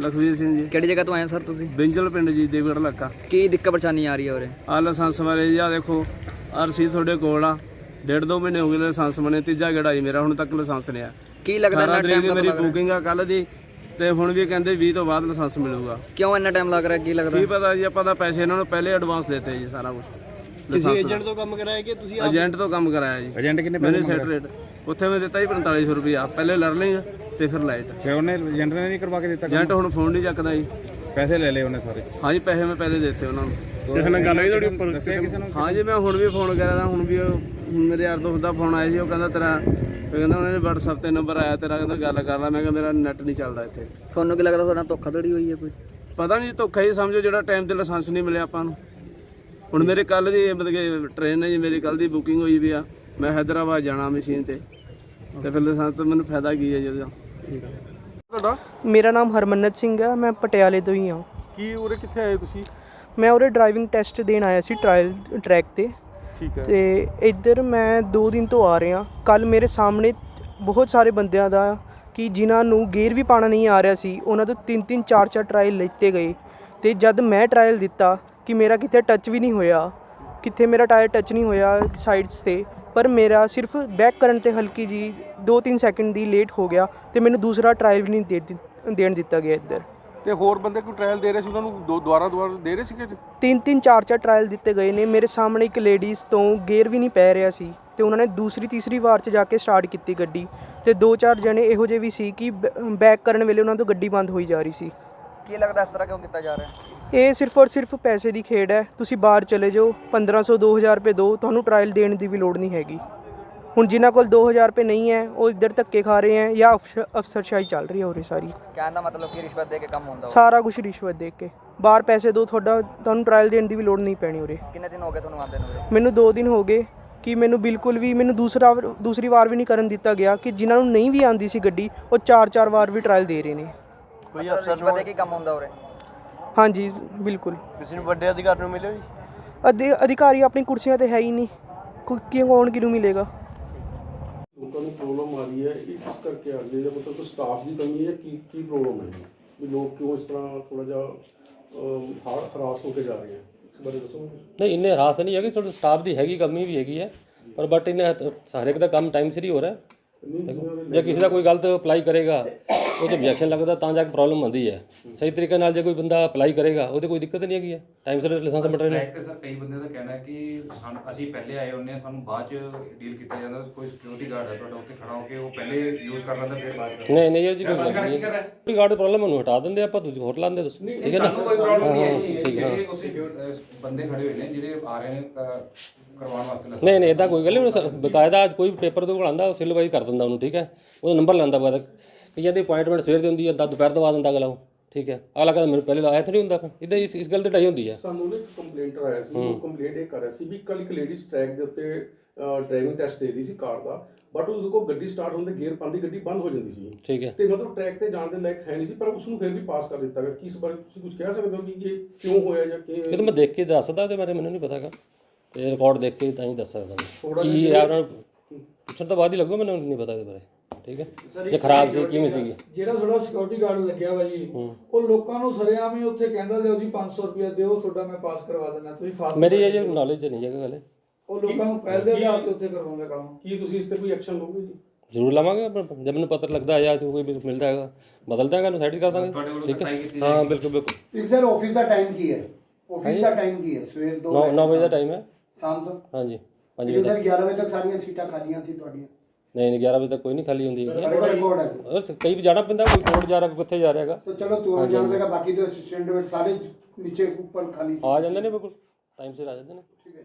ਲਖਵੀਰ ਸਿੰਘ ਜੀ। ਕਿਹੜੀ ਜਗ੍ਹਾ ਤੋਂ ਆਏ ਹੋ ਸਰ ਤੁਸੀਂ? ਬਿੰਜਲ ਪਿੰਡ ਜੀ, ਦੇਵਗੜ੍ਹ ਇਲਾਕਾ। ਕੀ ਦਿੱਕਤ ਪਰੇਸ਼ਾਨੀ ਆ ਰਹੀ ਹੈ ਉਰੇ? ਆਹ ਲਾਇਸੈਂਸ ਬਾਰੇ ਜੀ, ਆਹ ਦੇਖੋ ਆਹ ਰਸੀਦ ਤੁਹਾਡੇ ਕੋਲ ਆ। 1.5-2 ਮਹੀਨੇ ਹੋ ਗਏ ਲਾਇਸੈਂਸ ਬਣੇ, ਤੀਜਾ ਗੇੜਾ ਜੀ ਮੇਰਾ, ਹੁਣ ਤੱਕ ਲਾਇਸੈਂਸ ਨਹੀਂ ਆ। ਕੀ ਲੱਗਦਾ ਇੰਨਾ ਤਰੀਕ ਦੀ ਟਾਈਮ ਮੇਰੀ ਬੁਕਿੰਗ ਆ ਕੱਲ ਦੀ, ਤੇ ਹੁਣ ਵੀ ਕਹਿੰਦੇ 20 ਤੋਂ ਬਾਅਦ ਲਾਇਸੈਂਸ ਮਿਲੂਗਾ। ਕਿਉਂ ਇੰਨਾ ਟਾਈਮ ਲੱਗ ਰਿਹਾ, ਕੀ ਲੱਗਦਾ? ਕੀ ਪਤਾ ਜੀ, ਆਪਾਂ ਤਾਂ ਪੈਸੇ ਇਹਨਾਂ ਨੂੰ ਪਹਿਲੇ ਐਡਵਾਂਸ ਦਿੱਤੇ ਜੀ ਸਾਰਾ ਕੁਝ। ਕਿਸੇ ਏਜੰਟ ਤੋਂ ਕੰਮ ਕਰਾਇਆ ਕਿ ਤੁਸੀਂ? ਏਜੰਟ ਤੋਂ ਕੰਮ ਕਰਾਇਆ ਜੀ। ਏਜੰਟ ਕਿੰਨੇ ਮੈंने ਸੈਟ ਰੇਟ ਉੱਥੇ ਮੈਂ ਦਿੱਤਾ ਜੀ 4500 ਰੁਪਇਆ, ਪਹਿਲੇ ਲਰਨਿੰਗ ਤੇ ਫਿਰ ਲਾਈਟ। ਫਿਰ ਉਹਨੇ ਏਜੰਟ ਨੇ ਨਹੀਂ ਕਰਵਾ ਕੇ ਦਿੱਤਾ? ਏਜੰਟ ਹੁਣ ਫੋਨ ਨਹੀਂ ਚੱਕਦਾ ਜੀ। ਪੈਸੇ ਲੈ ਲਏ ਉਹਨੇ ਸਾਰੇ? ਹਾਂਜੀ, ਪੈਸੇ ਮੈਂ ਪਹਿਲੇ ਦਿੱਤੇ ਉਹਨਾਂ ਨੂੰ। ਕਿਸੇ ਨਾਲ ਗੱਲ ਹੋਈ ਤੁਹਾਡੀ ਉੱਪਰ? ਦੱਸਿਆ ਕਿਸੇ ਨੂੰ? ਹਾਂ ਜੀ, ਮੈਂ ਹੁਣ ਵੀ ਫੋਨ ਕਰਿਆ, ਹੁਣ ਵੀ ਮੇਰੇ ਯਾਰ ਦੋਸਤ ਦਾ ਫੋਨ ਆਇਆ ਸੀ। ਉਹ ਕਹਿੰਦਾ ਤੇਰਾ, ਕਹਿੰਦਾ ਉਹਨਾਂ ਨੇ WhatsApp ਤੇ ਨੰਬਰ ਆਇਆ ਤੇਰਾ, ਕਹਿੰਦਾ ਗੱਲ ਕਰ ਲੈ। ਮੈਂ ਕਿਹਾ ਮੇਰਾ ਨੈਟ ਨਹੀਂ ਚੱਲਦਾ ਇੱਥੇ। ਤੁਹਾਨੂੰ ਕੀ ਲੱਗਦਾ ਤੁਹਾਡਾ ਧੋਖਾਧੜੀ ਹੋਈ ਹੈ ਕੋਈ? ਪਤਾ ਨਹੀਂ, ਧੋਖਾ ਹੀ ਸਮਝੋ, ਜਿਹੜਾ ਟਾਈਮ ਤੇ ਲਾਇਸੈਂਸ ਨਹੀਂ ਮਿਲਿਆ ਆਪਾਂ ਨੂੰ। ਹੁਣ ਮੇਰੇ ਕੱਲ ਦੀ ਮਤਲਬ ਕਿ ਟ੍ਰੇਨ ਹੈ ਜੀ, ਮੇਰੀ ਕੱਲ ਦੀ ਬੁਕਿੰਗ ਹੋਈ ਵੀ ਆ। ਮੈਂ ਹੈਦਰਾਬਾਦ ਜਾਣਾ ਮਸ਼ੀਨ ਤੇ ਫਿਰ ਲਾਇਸੈਂਸ ਤੋਂ ਮੈਨੂੰ ਫਾਇਦਾ ਕੀ ਹੈ ਜੀ ਉਹਦਾ? ਠੀਕ ਹੈ। ਤੁਹਾਡਾ? ਮੇਰਾ ਨਾਮ ਹਰਮਨਤ ਸਿੰਘ ਹੈ, ਮੈਂ ਪਟਿਆਲੇ ਤੋਂ ਹੀ ਹਾਂ। ਕੀ ਉਰੇ ਕਿੱਥੇ ਆਏ ਤੁਸੀਂ? ਮੈਂ ਉਰੇ ਡਰਾਈਵਿੰਗ ਟੈਸਟ ਦੇਣ ਆਇਆ ਸੀ ਟ੍ਰਾਇਲ ਟਰੈਕ ਤੇ। ਠੀਕ ਹੈ। ਤੇ ਇੱਧਰ ਮੈਂ 2 ਦਿਨ ਤੋਂ ਆ ਰਿਹਾ। ਕੱਲ ਮੇਰੇ ਸਾਹਮਣੇ ਬਹੁਤ ਸਾਰੇ ਬੰਦਿਆਂ ਦਾ ਕਿ ਜਿਨ੍ਹਾਂ ਨੂੰ ਗੇਅਰ ਵੀ ਪਾਉਣਾ ਨਹੀਂ ਆ ਰਿਹਾ ਸੀ, ਉਹਨਾਂ ਤੋਂ 3-3 4-4 ਟਰਾਇਲ ਲਿੱਤੇ ਗਏ। ਤੇ ਜਦ ਮੈਂ ਟਰਾਇਲ ਦਿੱਤਾ ਕਿ ਮੇਰਾ ਕਿਤੇ ਟੱਚ ਵੀ ਨਹੀਂ ਹੋਇਆ, ਕਿਤੇ ਮੇਰਾ ਟਾਇਰ ਟੱਚ ਨਹੀਂ ਹੋਇਆ ਸਾਈਡਸ ਤੇ, ਪਰ ਮੇਰਾ ਸਿਰਫ ਬੈਕ ਕਰਨ ਤੇ ਹਲਕੀ ਜੀ 2-3 ਸੈਕਿੰਡ ਦੀ ਲੇਟ ਹੋ ਗਿਆ ਤੇ ਮੈਨੂੰ ਦੂਸਰਾ ਟਰਾਇਲ ਵੀ ਨਹੀਂ ਦੇਣ ਦਿੱਤਾ ਗਿਆ ਇੱਧਰ। ਤੇ ਹੋਰ ਬੰਦੇ ਕੋਈ ਟ੍ਰਾਇਲ ਦੇ ਰਹੇ ਸੀ, ਉਹਨਾਂ ਨੂੰ ਦੁਬਾਰਾ ਦੇ ਰਹੇ ਸੀਗੇ? 3-3 4-4 ਟਰਾਇਲ ਦਿੱਤੇ ਗਏ ਨੇ। ਮੇਰੇ ਸਾਹਮਣੇ ਇੱਕ ਲੇਡੀਜ਼ ਤੋਂ ਗੇਅਰ ਵੀ ਨਹੀਂ ਪੈ ਰਿਹਾ ਸੀ ਤੇ ਉਹਨਾਂ ਨੇ ਦੂਸਰੀ-ਤੀਸਰੀ ਵਾਰ 'ਚ ਜਾ ਕੇ ਸਟਾਰਟ ਕੀਤੀ ਗੱਡੀ। ਤੇ 2-4 ਜਣੇ ਇਹੋ ਜਿਹੇ ਵੀ ਸੀ ਕਿ ਬੈਕ ਕਰਨ ਵੇਲੇ ਉਹਨਾਂ ਤੋਂ ਗੱਡੀ ਬੰਦ ਹੋਈ ਜਾ ਰਹੀ ਸੀ। ਕੀ ਲੱਗਦਾ ਇਸ ਤਰ੍ਹਾਂ ਕਿਉਂ ਕੀਤਾ ਜਾ ਰਿਹਾ? ਇਹ ਸਿਰਫ ਔਰ ਸਿਰਫ ਪੈਸੇ ਦੀ ਖੇਡ ਹੈ। ਤੁਸੀਂ ਬਾਹਰ ਚਲੇ ਜਾਓ, 1500-2000 ਰੁਪਏ ਦਿਓ, ਤੁਹਾਨੂੰ ਟਰਾਇਲ ਦੇਣ ਦੀ ਵੀ ਲੋੜ ਨਹੀਂ ਹੈਗੀ। ਹੁਣ ਜਿਨ੍ਹਾਂ ਕੋਲ 2000 ਰੁਪਏ ਨਹੀਂ ਹੈ, ਉਹ ਇੱਧਰ ਧੱਕੇ ਖਾ ਰਹੇ ਹੈ ਜਾਂ ਅਫਸਰਸ਼ਾਹੀ ਚੱਲ ਰਹੀ ਹੈ ਉਰੇ ਸਾਰੀ। ਕਹਿਣ ਦਾ ਮਤਲਬ ਕਿ ਰਿਸ਼ਵਤ ਦੇ ਕੇ ਕੰਮ ਹੁੰਦਾ? ਸਾਰਾ ਕੁਝ ਰਿਸ਼ਵਤ ਦੇ ਕੇ। ਬਾਹਰ ਪੈਸੇ ਦਿਓ, ਤੁਹਾਨੂੰ ਟਰਾਇਲ ਦੇਣ ਦੀ ਵੀ ਲੋੜ ਨਹੀਂ ਪੈਣੀ ਉਰੇ। ਕਿੰਨੇ ਦਿਨ ਹੋ ਗਏ ਤੁਹਾਨੂੰ ਆਉਂਦੇ ਨੂੰ? ਮੈਨੂੰ 2 ਦਿਨ ਹੋ ਗਏ ਕਿ ਮੈਨੂੰ ਬਿਲਕੁਲ ਵੀ ਦੂਸਰੀ ਵਾਰ ਵੀ ਨਹੀਂ ਕਰਨ ਦਿੱਤਾ ਗਿਆ। ਕਿ ਜਿਨ੍ਹਾਂ ਨੂੰ ਨਹੀਂ ਵੀ ਆਉਂਦੀ ਸੀ ਗੱਡੀ, ਉਹ 4-4 ਵਾਰ ਵੀ ਟਰਾਇਲ ਦੇ ਰਹੇ ਨੇ। ਕੋਈ ਰਿਸ਼ਵਤ ਦੇ ਕੇ ਕੰਮ ਹੁੰਦਾ ਉਰੇ? ਹਾਂਜੀ ਬਿਲਕੁਲ। ਕਿਸੇ ਨੂੰ ਵੱਡੇ ਅਧਿਕਾਰ ਨੂੰ ਮਿਲੇ ਜੀ? ਅਧਿਕਾਰੀ ਆਪਣੀ ਕੁਰਸੀਆਂ ਤੇ ਹੈ ਹੀ ਨਹੀਂ, ਕੌਣ ਕਿਹਨੂੰ ਮਿਲੇਗਾ? ਲੋਕਾਂ ਨੂੰ ਪ੍ਰੋਬਲਮ ਆ ਰਹੀ ਹੈ, ਇਹ ਕਿਸ ਕਰਕੇ ਆ ਰਹੀ ਹੈ? ਮਤਲਬ ਕੋਈ ਸਟਾਫ ਦੀ ਕਮੀ ਹੈ, ਕੀ ਪ੍ਰੋਬਲਮ ਹੈ ਵੀ ਲੋਕ ਕਿਉਂ ਇਸ ਤਰ੍ਹਾਂ ਥੋੜਾ ਜਿਹਾ ਹਰਾਸ ਹੋ ਕੇ ਜਾ ਰਹੇ ਹੈ? ਇਸ ਬਾਰੇ ਦੱਸੋ। ਨਹੀਂ, ਇੰਨੇ ਹਰਾਸ ਨਹੀਂ ਹੈਗੇ, ਤੁਹਾਡੇ ਸਟਾਫ ਦੀ ਹੈਗੀ ਕਮੀ ਵੀ ਹੈਗੀ ਹੈ, ਪਰ ਬਟ ਇਹਨੇ ਹਰੇਕ ਦਾ ਕੰਮ ਟਾਈਮ ਸਿਰ ਹੀ ਹੋ ਰਿਹਾ। ਜੇ ਕਿਸੇ ਦਾ ਕੋਈ ਗਲਤ ਅਪਲਾਈ ਕਰੇਗਾ, ਉਹ 'ਚ objection ਲੱਗਦਾ ਤਾਂ ਜਾ ਕੇ ਪ੍ਰੋਬਲਮ ਆਉਂਦੀ ਹੈ। ਸਹੀ ਤਰੀਕੇ ਨਾਲ ਜੇ ਕੋਈ ਬੰਦਾ ਅਪਲਾਈ ਕਰੇਗਾ, ਉਹਦੇ ਕੋਈ ਦਿੱਕਤ ਨਹੀਂ ਹੈਗੀ ਹੈ। ਟਾਈਮ ਸਿਰ ਲਾਇਸੈਂਸ ਮਿਲ ਰਹੇ ਨੇ। ਸਰ ਕਈ ਬੰਦੇ ਦਾ ਕਹਿਣਾ ਹੈ ਕਿ ਅਸੀਂ ਪਹਿਲੇ ਆਏ ਹੁੰਦੇ ਹਾਂ, ਸਾਨੂੰ ਬਾਅਦ 'ਚ ਡੀਲ ਕੀਤਾ ਜਾਂਦਾ। ਕੋਈ ਸਿਕਿਉਰਿਟੀ ਗਾਰਡ ਹੈ ਤੁਹਾਡਾ ਉੱਥੇ ਖੜਾ ਹੋ ਕੇ, ਉਹ ਪਹਿਲੇ ਯੂਜ਼ ਕਰ ਲੈਂਦਾ ਫਿਰ ਬਾਅਦ 'ਚ? ਨਹੀਂ ਇਹ ਜੀ ਕੋਈ ਗੱਲ ਨਹੀਂ। ਸਿਕਿਉਰਿਟੀ ਗਾਰਡ ਪ੍ਰੋਬਲਮ ਉਹਨੂੰ ਹਟਾ ਦਿੰਦੇ ਆਪਾਂ, ਤੁਸੀਂ ਹੋਰ ਲਾਉਂਦੇ ਦੱਸੋ। ਠੀਕ ਹੈ ਨਾ? ਕੋਈ ਪ੍ਰੋਬਲਮ ਨਹੀਂ ਹੈ। ਜਿਹੜੇ ਉੱਥੇ ਬੰਦੇ ਖੜੇ ਹੋਏ ਨੇ, ਜਿਹੜੇ ਆ ਰਹੇ ਨੇ ਕਰਵਾਉਣ ਵਾਸਤੇ। ਨਹੀਂ ਇੱਦਾਂ ਕੋਈ ਗੱਲ ਨਹੀਂ। ਬਕਾਇਦਾ ਕੋਈ ਪੇਪਰ ਤੋਂ ਕੋਲ ਆਉਂਦਾ, ਉਹ ਸਿਲ ਵਾਈਜ਼ ਕਰ ਦਿੰਦਾ ਉਹਨੂੰ। ਠੀਕ ਹੈ, ਉਹਦਾ ਨੰਬਰ ਲੈਂਦਾ ਬਾਅਦ। ਕਈਆਂ ਦੀ ਅਪਾਇੰਟਮੈਂਟ ਸਵੇਰ ਦੀ ਹੁੰਦੀ ਹੈ, ਦੁਪਹਿਰ ਤੋਂ ਬਾਅਦ ਹੁੰਦਾ ਅਗਲਾ। ਠੀਕ ਹੈ, ਅਗਲਾ ਕਹਿੰਦਾ ਮੈਨੂੰ ਪਹਿਲੇ ਲਾਇਆ ਤਾਂ ਨਹੀਂ ਹੁੰਦਾ। ਇੱਦਾਂ ਇਸ ਗੱਲ ਤੇ ਢਾਈ ਹੁੰਦੀ ਹੈ। ਸਾਨੂੰ ਇੱਕ ਕੰਪਲੇਂਟਰ ਆਇਆ ਸੀ, ਉਹ ਕੰਪਲੇਂਟ ਇਹ ਕਰ ਰਿਹਾ ਸੀ ਵੀ ਕੱਲ ਇੱਕ ਲੇਡੀਜ਼ ਟਰੈਕ ਦੇ ਉੱਤੇ ਡਰਾਈਵਿੰਗ ਟੈਸਟ ਦੇ ਰਹੀ ਸੀ ਕਾਰ ਦਾ, ਬਟ ਉਸ ਕੋਲ ਗੱਡੀ ਸਟਾਰਟ ਹੋਣ ਤੇ ਗੇਅਰ ਪਾਉਂਦੀ ਗੱਡੀ ਬੰਦ ਹੋ ਜਾਂਦੀ ਸੀ। ਠੀਕ ਹੈ, ਤੇ ਮਤਲਬ ਟਰੈਕ ਤੇ ਜਾਣ ਦੇ ਲਾਇਕ ਹੈ ਨਹੀਂ ਸੀ, ਪਰ ਉਸ ਨੂੰ ਫਿਰ ਵੀ ਪਾਸ ਕਰ ਦਿੱਤਾ ਗਿਆ। ਕੀ ਇਸ ਬਾਰੇ ਤੁਸੀਂ ਕੁਝ ਕਹਿ ਸਕਦੇ ਹੋ ਕਿ ਇਹ ਕਿਉਂ ਹੋਇਆ ਜਾਂ ਕੀ? ਇਹ ਤਾਂ ਮੈਂ ਦੇਖ ਕੇ ਦੱਸਦਾ, ਉਹਦੇ ਬਾਰੇ ਮੈਨੂੰ ਨਹੀਂ ਪਤਾ ਹੈਗਾ। ਤੇ ਰਿਕਾਰਡ ਦੇਖ ਕੇ ਤਾਂ ਹੀ ਦੱਸ ਸਕਦਾ ਕੀ ਹੈ। ਉਹਨਾਂ ਨੂੰ ਪੁੱਛਣ ਤੋਂ ਬਾਅਦ ਹੀ ਲੱਗੂਗਾ, ਮੈਨੂੰ ਨਹੀਂ ਪਤਾ ਇਹਦੇ ਬਾਰੇ। ਠੀਕ ਹੈ, ਜੇ ਖਰਾਬ ਸੀ ਕਿਵੇਂ ਸੀਗੀ। ਜਿਹੜਾ ਤੁਹਾਡਾ ਸਿਕਿਉਰਿਟੀ ਗਾਰਡ ਲੱਗਿਆ ਵਾ ਜੀ, ਉਹ ਲੋਕਾਂ ਨੂੰ ਸਰੇਆਮ ਹੀ ਉੱਥੇ ਕਹਿੰਦਾ ਲਿਓ ਜੀ 500 ਰੁਪਇਆ ਦਿਓ, ਤੁਹਾਡਾ ਮੈਂ ਪਾਸ ਕਰਵਾ ਦਿੰਦਾ। ਤੁਸੀਂ ਫਾਸਟ ਮੇਰੀ ਇਹ ਨੌਲੇਜ ਨਹੀਂ ਹੈਗਾ ਗੱਲ। ਉਹ ਲੋਕਾਂ ਨੂੰ ਪਹਿਲ ਦੇ ਆਧਾਰ ਤੇ ਉੱਥੇ ਕਰਵਾਉਂਦਾ ਕੰਮ। ਕੀ ਤੁਸੀਂ ਇਸ ਤੇ ਕੋਈ ਐਕਸ਼ਨ ਲਓਗੇ ਜੀ? ਜ਼ਰੂਰ ਲਵਾਂਗੇ। ਜਦ ਮੈਨੂੰ ਪਤਾ ਲੱਗਦਾ ਜਾਂ ਕੋਈ ਵੀ ਮਿਲਦਾ ਹੈਗਾ, ਬਦਲ ਦਾਂਗਾ, ਇਹਨੂੰ ਸਾਈਡ ਕਰ ਦਾਂਗੇ। ਠੀਕ ਹੈ, ਹਾਂ ਬਿਲਕੁਲ ਬਿਲਕੁਲ। ਸਰ ਆਫਿਸ ਦਾ ਟਾਈਮ ਕੀ ਹੈ? ਆਫਿਸ ਦਾ ਟਾਈਮ ਕੀ ਹੈ? ਸਵੇਰ 9 ਵਜੇ ਦਾ ਟਾਈਮ ਹੈ ਸ਼ਾਮ ਤੋਂ? ਹਾਂਜੀ 5 ਵਜੇ। ਸਰ 11 ਵਜੇ ਤੱਕ ਸਾਰੀਆਂ ਸੀਟਾਂ ਖਾਲੀਆਂ ਸੀ ਤੁਹਾਡੀਆਂ? ਨਹੀਂ 11 ਵਜੇ ਤੱਕ ਕੋਈ ਨਹੀਂ ਖਾਲੀ ਹੁੰਦੀ ਹੈ। ਰਿਕਾਰਡ ਹੈ। ਕਈ ਵੀ ਜਾਣਾ ਪੈਂਦਾ, ਕੋਈ ਕੋਰਟ ਜਾ ਰਿਹਾ, ਕੋਈ ਕਿੱਥੇ ਜਾ ਰਿਹਾ ਹੈਗਾ। ਸੋ ਚਲੋ ਤੂੰ ਜਾਣ ਲੇਗਾ, ਬਾਕੀ ਦੇ ਅਸਿਸਟੈਂਟ ਸਾਰੇ ਨੀਚੇ ਉੱਪਰ ਖਾਲੀ ਆ ਜਾਂਦੇ ਨੇ, ਬਿਲਕੁਲ ਟਾਈਮ ਸਿਰ ਆ ਜਾਂਦੇ ਨੇ। ਠੀਕ ਹੈ।